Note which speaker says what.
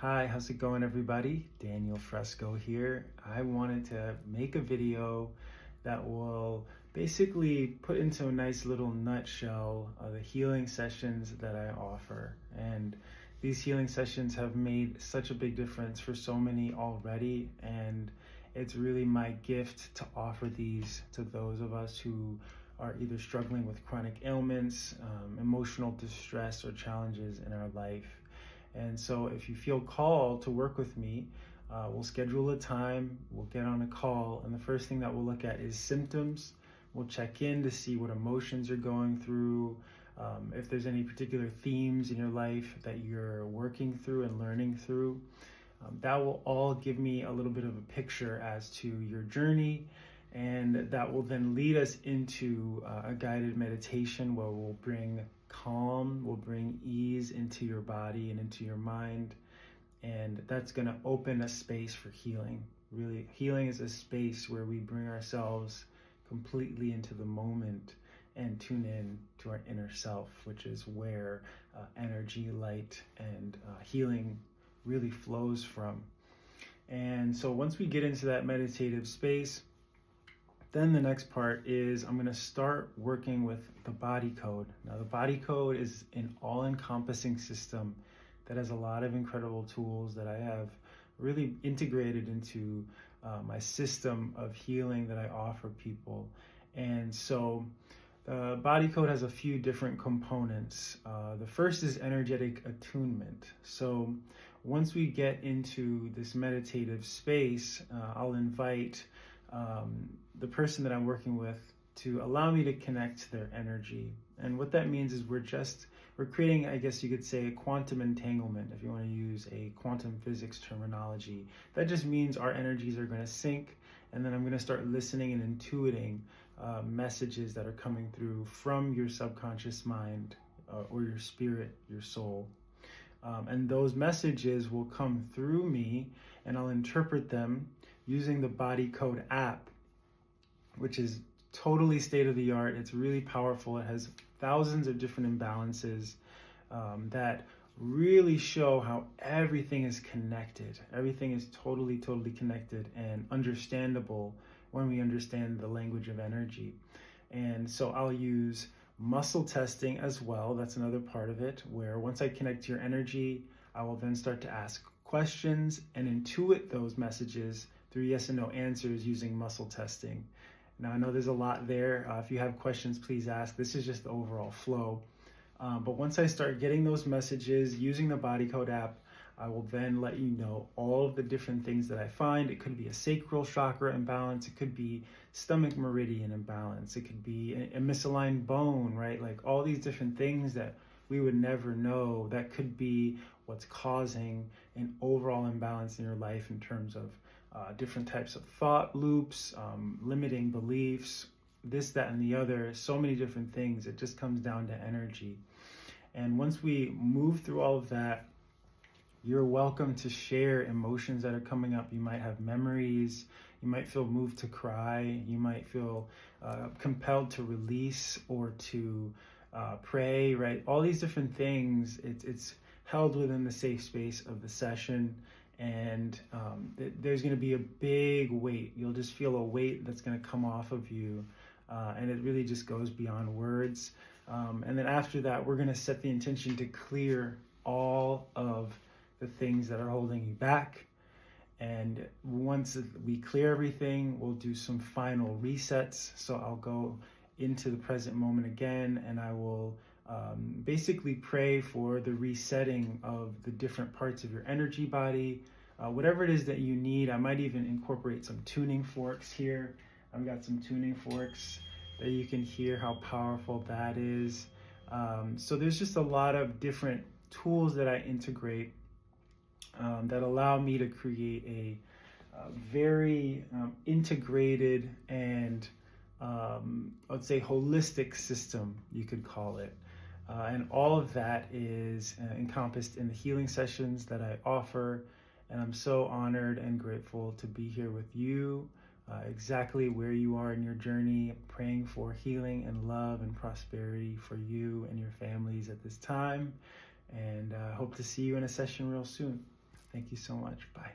Speaker 1: Hi, how's it going, everybody? Daniel Fresco here. I wanted to make a video that will basically put into a nice little nutshell the healing sessions that I offer. And these healing sessions have made such a big difference for so many already. And it's really my gift to offer these to those of us who are either struggling with chronic ailments, emotional distress, or challenges in our life. And so if you feel called to work with me, we'll schedule a time, we'll get on a call, and the first thing that we'll look at is symptoms. We'll check in to see what emotions you're going through, if there's any particular themes in your life that you're working through and learning through. That will all give me a little bit of a picture as to your journey, and that will then lead us into a guided meditation where we'll bring calm, we'll bring ease into your body and into your mind, and that's going to open a space for healing. Really, healing is a space where we bring ourselves completely into the moment and tune in to our inner self, which is where energy, light, and healing really flows from. And so once we get into that meditative space, then the next part is I'm going to start working with the body code. Now, the body code is an all-encompassing system that has a lot of incredible tools that I have really integrated into my system of healing that I offer people. And so the body code has a few different components. The first is energetic attunement. So once we get into this meditative space, I'll invite the person that I'm working with to allow me to connect to their energy. And what that means is we're creating, I guess you could say, a quantum entanglement, if you want to use a quantum physics terminology. That just means our energies are going to sync, and then I'm going to start listening and intuiting messages that are coming through from your subconscious mind or your spirit, your soul. And those messages will come through me, and I'll interpret them using the Body Code app, which is totally state-of-the-art. It's really powerful. It has thousands of different imbalances that really show how everything is connected. Everything is totally connected and understandable when we understand the language of energy. And so I'll use muscle testing as well. That's another part of it, where once I connect to your energy, I will then start to ask questions and intuit those messages through yes and no answers using muscle testing. Now, I know there's a lot there. If you have questions, please ask. This is just the overall flow. But once I start getting those messages using the Body Code app, I will then let you know all of the different things that I find. It could be a sacral chakra imbalance. It could be stomach meridian imbalance. It could be a misaligned bone, right? Like all these different things that we would never know that could be what's causing an overall imbalance in your life in terms of different types of thought loops, limiting beliefs, this, that, and the other, so many different things. It just comes down to energy. And once we move through all of that, you're welcome to share emotions that are coming up. You might have memories. You might feel moved to cry. You might feel compelled to release or to pray, right? All these different things, it's held within the safe space of the session. And there's going to be a big weight. You'll just feel a weight that's going to come off of you. And it really just goes beyond words. And then after that, we're going to set the intention to clear all of the things that are holding you back. And once we clear everything, we'll do some final resets. So I'll go into the present moment again, and I will basically pray for the resetting of the different parts of your energy body. Whatever it is that you need. I might even incorporate some tuning forks here. I've got some tuning forks that you can hear how powerful that is. So there's just a lot of different tools that I integrate that allow me to create a very integrated and I'd say holistic system, you could call it. And all of that is encompassed in the healing sessions that I offer. And I'm so honored and grateful to be here with you, exactly where you are in your journey, praying for healing and love and prosperity for you and your families at this time. And hope to see you in a session real soon. Thank you so much. Bye.